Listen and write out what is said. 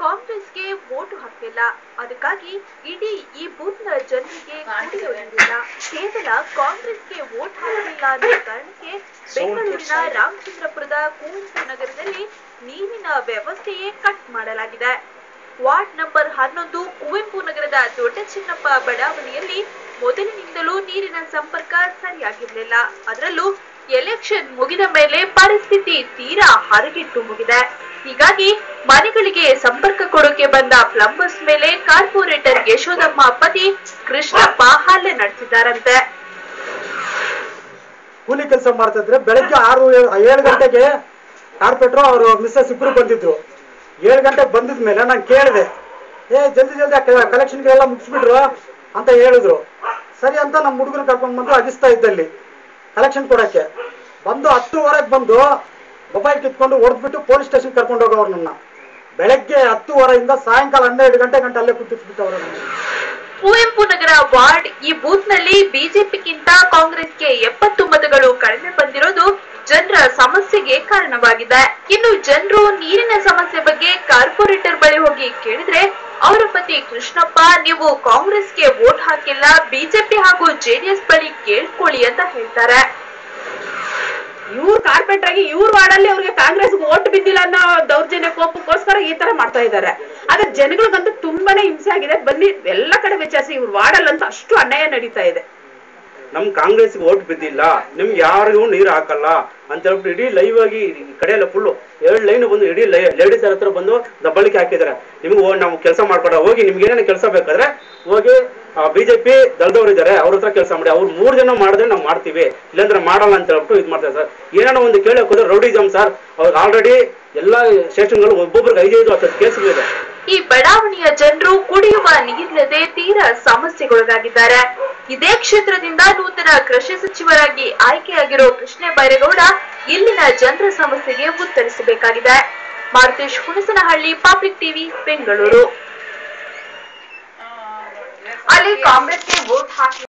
ಕಾಂಗ್ರೆಸ್ಗೆ ವೋಟು ಹಾಕಿಲ್ಲ, ಅದಕ್ಕಾಗಿ ಇಡೀ ಈ ಬೂತ್ನ ಜನರಿಗೆ ಕುಡಿಯೋ ನೀರಿಲ್ಲ. ಕೇವಲ ಕಾಂಗ್ರೆಸ್ಗೆ ವೋಟ್ ಹಾಕಿಲ್ಲ ಅನ್ನೋ ಕಾರಣಕ್ಕೆ ಬೆಂಗಳೂರಿನ ರಾಮಚಂದ್ರಪುರದ ಕುವೆಂಪು ನಗರದಲ್ಲಿ ನೀರಿನ ವ್ಯವಸ್ಥೆಯೇ ಕಟ್ ಮಾಡಲಾಗಿದೆ. ವಾರ್ಡ್ ನಂಬರ್ 11 ಕುವೆಂಪು ನಗರದ ದೊಡ್ಡ ಚಿನ್ನಪ್ಪ ಬಡಾವಣೆಯಲ್ಲಿ ಮೊದಲಿನಿಂದಲೂ ನೀರಿನ ಸಂಪರ್ಕ ಸರಿಯಾಗಿರಲಿಲ್ಲ. ಅದರಲ್ಲೂ ಎಲೆಕ್ಷನ್ ಮುಗಿದ ಮೇಲೆ ಪರಿಸ್ಥಿತಿ ತೀರಾ ಹದಗೆಟ್ಟು ಹೋಗಿದೆ. ಹೀಗಾಗಿ ಮನೆಗಳಿಗೆ ಸಂಪರ್ಕ ಕೊಡೋಕೆ ಬಂದ ಪ್ಲಂಬರ್ಸ್ ಮೇಲೆ ಕಾರ್ಪೊರೇಟರ್ ಯಶೋದಮ್ಮ ಪತಿ ಕೃಷ್ಣಪ್ಪ ಹಲ್ಲೆ ನಡೆಸಿದ್ದಾರಂತೆ. ಕೂಲಿ ಕೆಲಸ ಮಾಡ್ತಿದ್ರೆ ಬೆಳಗ್ಗೆ 7 ಗಂಟೆಗೆ ಕಾರ್ಪೊರೇಟರ್ ಅವರು ಮಿಸ್ಸಸ್ ಇಬ್ರು ಬಂದಿದ್ರು. 7 ಗಂಟೆಗೆ ಬಂದಿದ್ಮೇಲೆ ನಾನು ಕೇಳಿದೆ, ಜಲ್ದಿ ಕಲೆಕ್ಷನ್ಗೆಲ್ಲ ಮುಗಿಸ್ಬಿಟ್ರು ಅಂತ ಹೇಳಿದ್ರು. ಸರಿ ಅಂತ ನಮ್ಮ ಹುಡುಗರು ಕರ್ಕೊಂಡು ಬಂದು ಅಗಿಸ್ತಾ ಇದ್ದಲ್ಲಿ ಕಲೆಕ್ಷನ್ ಕೊಡಕ್ಕೆ ಬಂದು 10:15 ಬಂದು ಮೊಬೈಲ್ ಕಿತ್ಕೊಂಡು ಹೊಡೆದ್ಬಿಟ್ಟು ಪೊಲೀಸ್ ಸ್ಟೇಷನ್ ಕರ್ಕೊಂಡು ಹೋಗೋರು. ನನ್ನ ಬೆಳಗ್ಗೆ 10:15 ಸಾಯಂಕಾಲ 12 ಗಂಟೆ ಅಲ್ಲೇ ಕೂತಿಸ್ಬಿಟ್ಟವ್ರು. ಕುವೆಂಪು ನಗರ ವಾರ್ಡ್ ಈ ಬೂತ್ ನಲ್ಲಿ ಬಿಜೆಪಿಗಿಂತ ಕಾಂಗ್ರೆಸ್ಗೆ 70 ಮತಗಳು ಕಡಿಮೆ ಬಂದಿರೋದು ಜನರ ಸಮಸ್ಯೆಗೆ ಕಾರಣವಾಗಿದೆ. ಇನ್ನು ಜನರು ನೀರಿನ ಸಮಸ್ಯೆ ಬಗ್ಗೆ ಕಾರ್ಪೊರೇಟರ್ ಬಳಿ ಹೋಗಿ ಕೇಳಿದ್ರೆ ಅವರ ಪತಿ ಕೃಷ್ಣಪ್ಪ, ನೀವು ಕಾಂಗ್ರೆಸ್ಗೆ ವೋಟ್ ಹಾಕಿಲ್ಲ, ಬಿಜೆಪಿ ಹಾಗೂ ಜೆಡಿಎಸ್ ಬಳಿ ಕೇಳ್ಕೊಳ್ಳಿ ಅಂತ ಹೇಳ್ತಾರೆ. ಇವ್ರು ಕಾರ್ಪೊರೇಟರ್ ಆಗಿ ಇವ್ರ ವಾರ್ಡಲ್ಲಿ ಅವ್ರಿಗೆ ಕಾಂಗ್ರೆಸ್ ವೋಟ್ ಬಿದ್ದಿಲ್ಲ ಅನ್ನೋ ದೌರ್ಜನ್ಯ ಕೋಪಕ್ಕೋಸ್ಕರ ಈ ತರ ಮಾಡ್ತಾ ಇದ್ದಾರೆ. ಆದ್ರೆ ಜನಗಳಿಗಂತೂ ತುಂಬಾನೇ ಹಿಂಸೆ ಆಗಿದೆ. ಬನ್ನಿ ಎಲ್ಲ ಕಡೆ ವಿಚಾರಿಸಿ, ಇವ್ರ ವಾರ್ಡಲ್ಲಂತೂ ಅಷ್ಟು ಅನ್ಯಾಯ ನಡೀತಾ ಇದೆ. ನಮ್ ಕಾಂಗ್ರೆಸ್ಗೆ ವೋಟ್ ಬಿದ್ದಿಲ್ಲ, ನಿಮ್ಗೆ ಯಾರಿಗೂ ನೀರು ಹಾಕಲ್ಲ ಅಂತ ಹೇಳ್ಬಿಟ್ಟು ಇಡೀ ಲೈವ್ ಆಗಿ ಕಡೆಯಲ್ಲ ಫುಲ್ಲು 2 ಲೈನ್ ಬಂದು ಇಡೀ ಲೇಡೀಸ್ ಹತ್ರ ಬಂದು ದಬ್ಬಳಿಕೆ ಹಾಕಿದ್ದಾರೆ. ನಿಮ್ಗೆ ನಾವು ಕೆಲಸ ಮಾಡ್ಕೊಡ ಹೋಗಿ, ನಿಮ್ಗೆ ಏನೇನು ಕೆಲಸ ಬೇಕಾದ್ರೆ ಹೋಗಿ ಬಿಜೆಪಿ ದಳದವ್ರು ಇದ್ದಾರೆ, ಅವ್ರ ಹತ್ರ ಕೆಲಸ ಮಾಡಿ, ಅವ್ರು 3 ಜನ ಮಾಡಿದ್ರೆ ನಾವು ಮಾಡ್ತೀವಿ, ಇಲ್ಲಾಂದ್ರೆ ಮಾಡಲ್ಲ ಅಂತ ಹೇಳ್ಬಿಟ್ಟು ಇದು ಮಾಡ್ತಾರೆ ಸರ್. ಏನಾನ ಒಂದು ಕೇಳಕ್ ಹೋದ್ರೆ ರೌಡಿಸಮ್ ಸರ್. ಅವ್ರು ಆಲ್ರೆಡಿ ಎಲ್ಲಾ ಸ್ಟೇಷನ್ಗಳು ಒಬ್ಬೊಬ್ರಿಗೆ 5-10 ಕೇಸ್ಗಳಿದೆ. ಈ ಬಡಾವಣೆಯ ಜನರು ಕುಡಿಯುವ ನೀರಿಲ್ಲದೆ ತೀರಾ ಸಮಸ್ಯೆಗೊಳಗಾಗಿದ್ದಾರೆ. ಇದೇ ಕ್ಷೇತ್ರದಿಂದ ನೂತನ ಕೃಷಿ ಸಚಿವರಾಗಿ ಆಯ್ಕೆಯಾಗಿರೋ ಕೃಷ್ಣ ಬೈರೇಗೌಡ ಇಲ್ಲಿನ ಜನರ ಸಮಸ್ಯೆಗೆ ಉತ್ತರಿಸಬೇಕಾಗಿದೆ. Maruthesh Hunasanahalli, public TV, Bengaluru. ಅಲ್ಲಿ ಕಾಂಗ್ರೆಸ್ಗೆ ವೋಟ್ ಹಾಕಿ